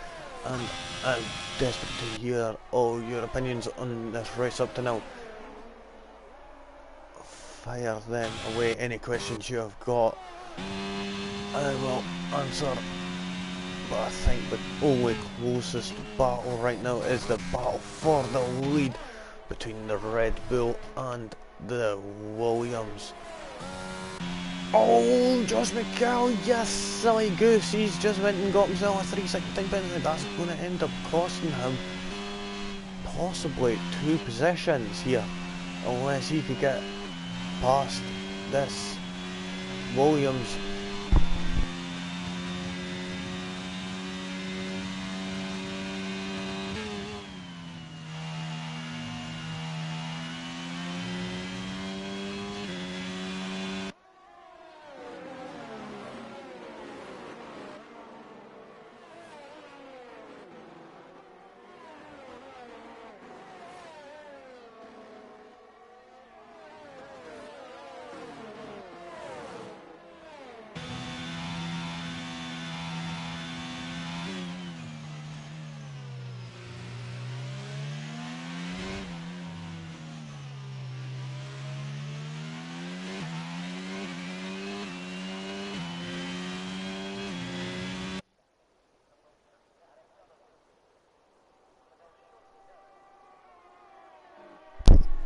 and I'm desperate to hear all your opinions on this race up to now. Fire them away, any questions you have got, I will answer. But I think the only closest battle right now is the battle for the lead between the Red Bull and the Williams. Oh, Josh McCall, yes, silly goose, he's just went and got himself a 3-second time penalty. That's going to end up costing him possibly 2 positions here, unless he could get past this Williams.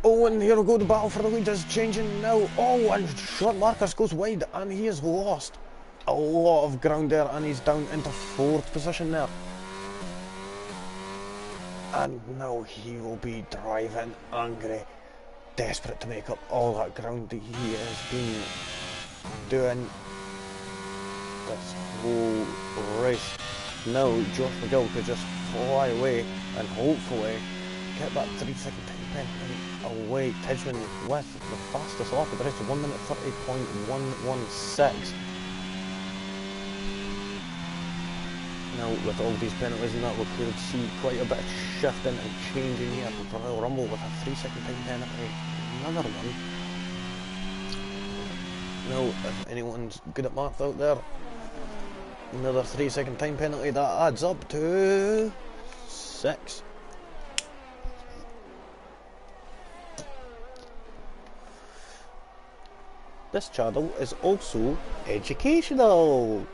Oh, and here we go, the battle for the lead is changing now. Oh, and short Marcus goes wide, and he has lost a lot of ground there, and he's down into 4th position there. And now he will be driving angry, desperate to make up all that ground that he has been doing this whole race. Now Josh McGill could just fly away and hopefully get that 3-second time penalty away. Tidgeman with the fastest lap of the race, 1 minute 30.116. Now with all these penalties and that, we could see quite a bit of shifting and changing here for Royal Rumble with a 3-second time penalty. Another one. Now if anyone's good at math out there, another 3-second time penalty, that adds up to 6. This channel is also educational.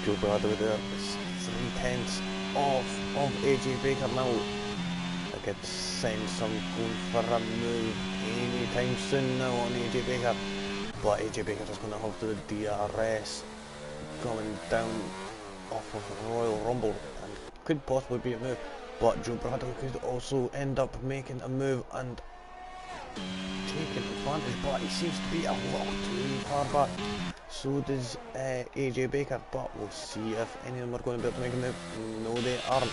Joe Bradley there is 3/10 off of AJ Baker now. I could sense him going for a move anytime soon now on AJ Baker. But AJ Baker is going to have the DRS coming down off of Royal Rumble and could possibly be a move. But Joe Bradley could also end up making a move and taking advantage, but he seems to be a lot too far back. So does AJ Baker, but we'll see if any of them are going to be able to make a move. No, they aren't.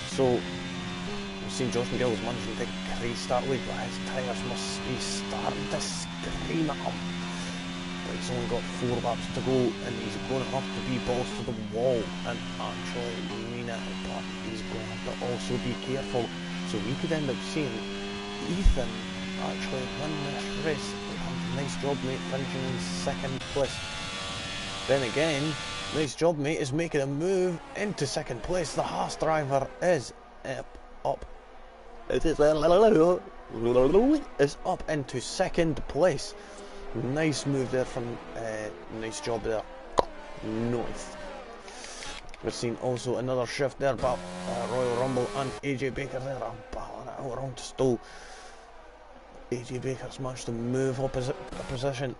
So we've seen Josh McGill was managing to crease that lead, but his tyres must be starting to scream at him. But he's only got 4 laps to go, and he's going to have to be balls to the wall and actually mean it, but he's going to have to also be careful. So we could end up seeing Ethan actually win this race. Nice job, mate, finishing in 2nd place. Then again, nice job, mate, is making a move into 2nd place. The Haas driver is up is up into second place. Nice move there from, nice job there. Nice. We've seen also another shift there, but Royal Rumble and AJ Baker there are battling it out around Stowe. AJ Baker's managed to move opposite a position.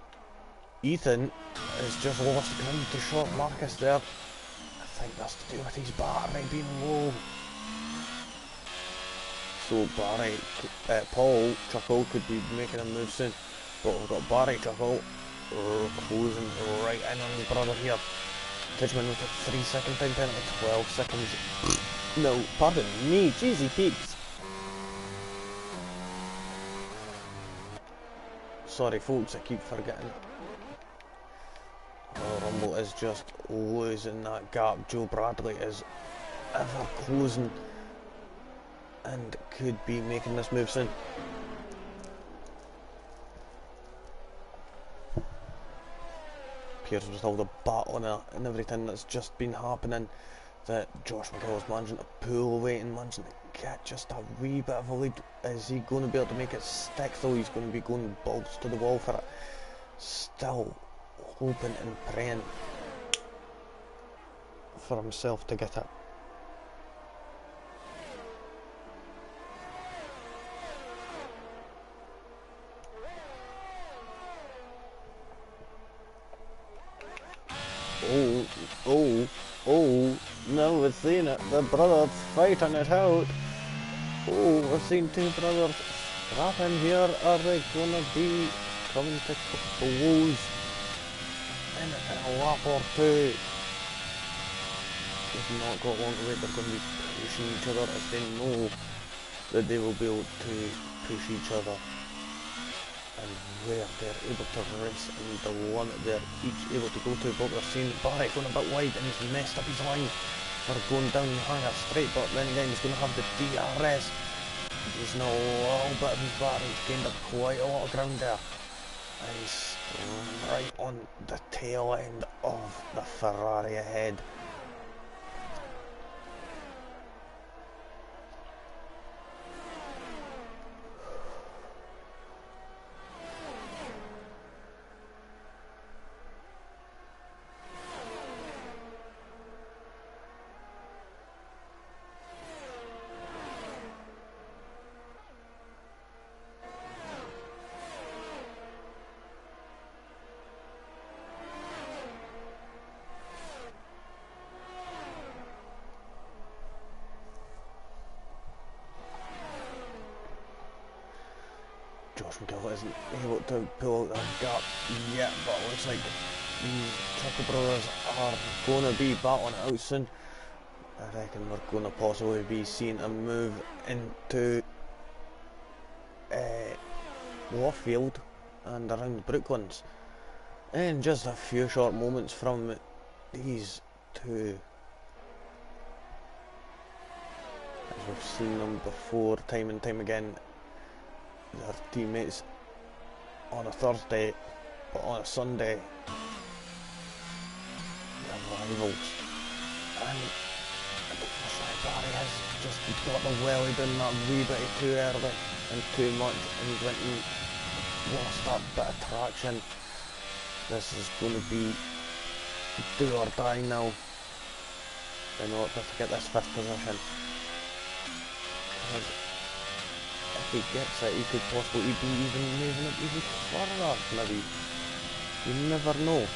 Ethan has just lost ground to short Marcus there. I think that's to do with his battery being low. So Barry, Paul Chuckle could be making a move soon, but we've got Barry Chuckle closing right in on his brother here. Tidgeman with a 3-second time penalty, 12 seconds. No, pardon me, cheesy peeps. Sorry folks, I keep forgetting. Royal Rumble is just losing that gap. Joe Bradley is ever closing and could be making this move soon. Appears with all the battling and everything that's just been happening, that Josh McGill's managing to pull away and managing to get just a wee bit of a lead. Is he going to be able to make it stick though? He's going to be going balls to the wall for it. Still hoping and praying for himself to get it. Oh, now we're seeing it, the brothers fighting it out. Oh, we're seeing two brothers scrapping here. Are they gonna be coming to blows in a lap or two? They've not got long to wait, they're going to be pushing each other as they know that they will be able to push each other. And where they're able to race and the limit they're each able to go to. But we're seeing Barry going a bit wide and he's messed up his line for going down the hanger straight, but then again he's going to have the DRS. He's now a little bit of his battery, he's gained up quite a lot of ground there. And he's right on the tail end of the Ferrari ahead. Josh McGill isn't able to pull out that gap yet, but it looks like these Chuckle brothers are going to be battling it out soon. I reckon we're going to possibly be seeing a move into Lawfield and around Brooklands in just a few short moments from these two. As we've seen them before, time and time again, their teammates on a Thursday, but on a Sunday, they're rivals. And Barry has just got the welly done that wee bit too early and too much, and went and lost that bit of traction. This is going to be do or die now in order to get this 5th position. Because if he gets it, he could possibly be even moving up even further, maybe. You never know.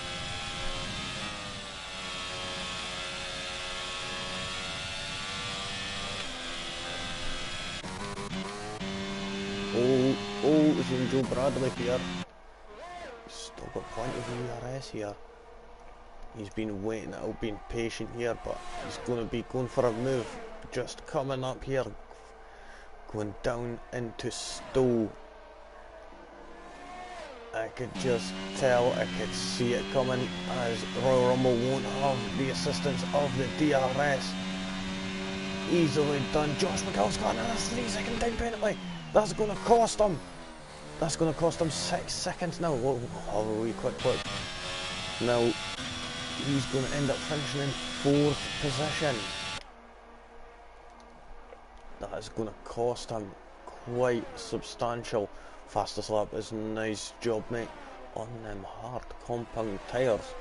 Oh, it's in Joe Bradley here. He's still got plenty of ERS here. He's been waiting, out, being patient here, but he's going to be going for a move. Just coming up here. Going down into Stowe. I could just tell, I could see it coming, as Royal Rumble won't have the assistance of the DRS. Easily done. Josh McGill's got another 3-second time penalty. That's going to cost him. That's going to cost him 6 seconds now. Whoa, have a wee quick look. Now, he's going to end up finishing in 4th position. That is going to cost him quite substantial. Fastest lap is nice job, mate, on them hard compound tyres.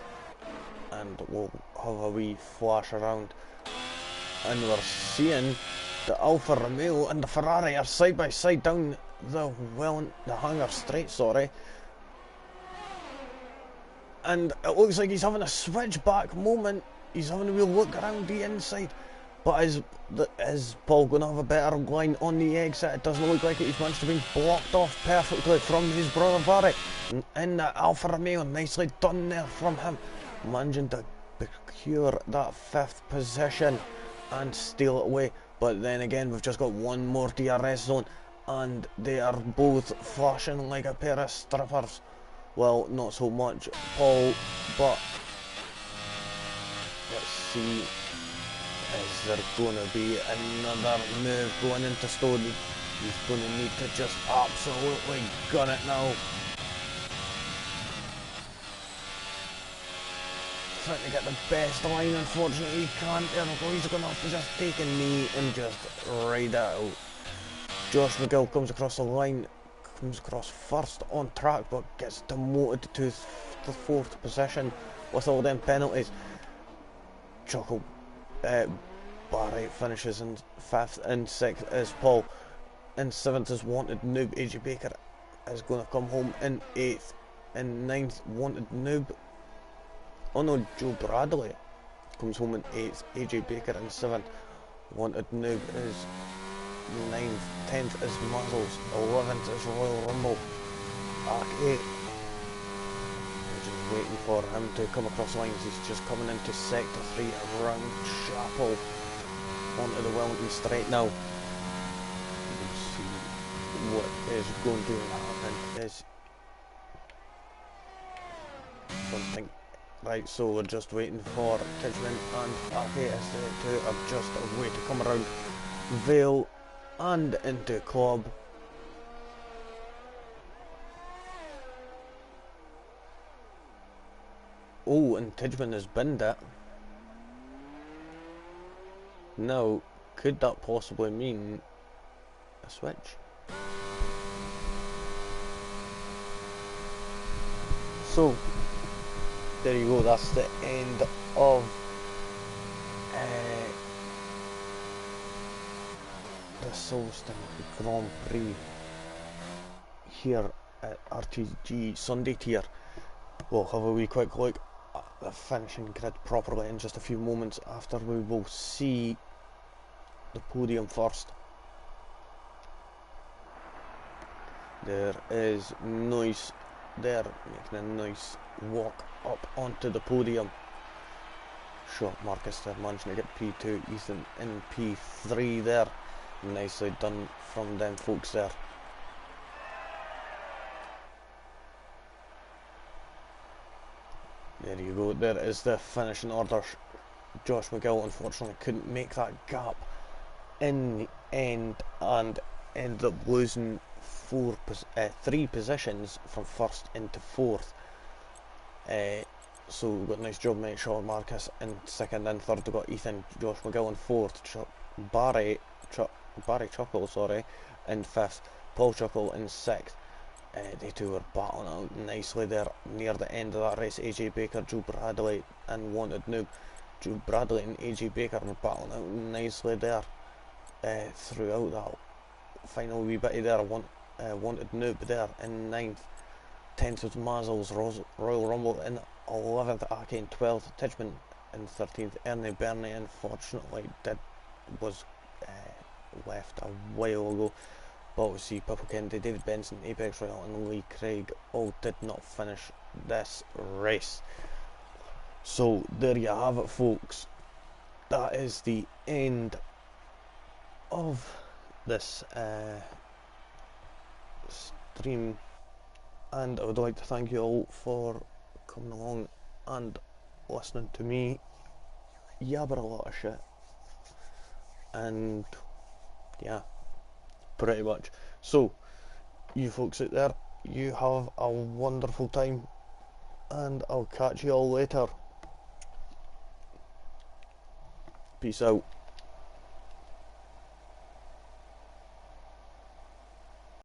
And we'll have a wee flash around, and we're seeing the Alfa Romeo and the Ferrari are side by side down the Hangar Straight, sorry. And it looks like he's having a switchback moment. He's having a wee look around the inside. But is Paul going to have a better line on the exit? It doesn't look like it. He's managed to be blocked off perfectly from his brother Barry. In the Alfa Romeo, nicely done there from him. Managing to procure that 5th position and steal it away. But then again, we've just got one more DRS zone, and they are both flashing like a pair of strippers. Well, not so much Paul, but let's see, is there going to be another move going into Stone? He's going to need to just absolutely gun it now. Trying to get the best line, unfortunately he can't. There we go, he's going to have to just take a knee and just ride it out. Josh McGill comes across the line, comes across first on track, but gets demoted to the 4th position with all them penalties. Barry finishes in 5th, and 6th is Paul. In 7th is Wanted Noob. AJ Baker is going to come home in 8th. In 9th, Wanted Noob. Oh no, Joe Bradley comes home in 8th. AJ Baker in 7th. Wanted Noob is 9th. 10th is Muzzles. 11th is Royal Rumble. Arc 8. We're just waiting for him to come across lines. He's just coming into Sector 3 around Chapel onto the Wellington Straight now. You can see what is going to happen is something. Right, so we're just waiting for Tidgman and RPS to adjust a way to come around Vale and into Club. Oh, and Tidgman has binned it. Now, could that possibly mean a switch? So, there you go, that's the end of the Silverstone Grand Prix here at RTG Sunday tier. We'll have a wee quick look at the finishing grid properly in just a few moments after we will see the podium first. There is Noise there making a nice walk up onto the podium. Short Marcus there managing to get P2, Ethan in P3 there. Nicely done from them folks there. There you go, there is the finishing order. Josh McGill unfortunately couldn't make that gap in the end and ended up losing 3 positions from 1st into 4th. So we've got a nice job, mate. Sean Marcus in 2nd and 3rd. We've got Ethan, Josh McGill in 4th. Barry Chuckle, sorry, in 5th. Paul Chuckle in 6th. They two were battling out nicely there near the end of that race. AJ Baker, Joe Bradley and Wanted Noob. Joe Bradley and AJ Baker were battling out nicely there throughout that final wee bitty there. Wanted Noob there in 9th. 10th was Mazzles, Royal Rumble in 11th, Aki in 12th, Tidgman in 13th, Ernie Burney unfortunately was left a while ago. But we see Purple Kennedy, David Benson, Apex Royal and Lee Craig all did not finish this race. So there you have it, folks. That is the end of this stream, and I would like to thank you all for coming along and listening to me yabber a lot of shit. And yeah, pretty much. So you folks out there, you have a wonderful time, and I'll catch you all later. Peace out.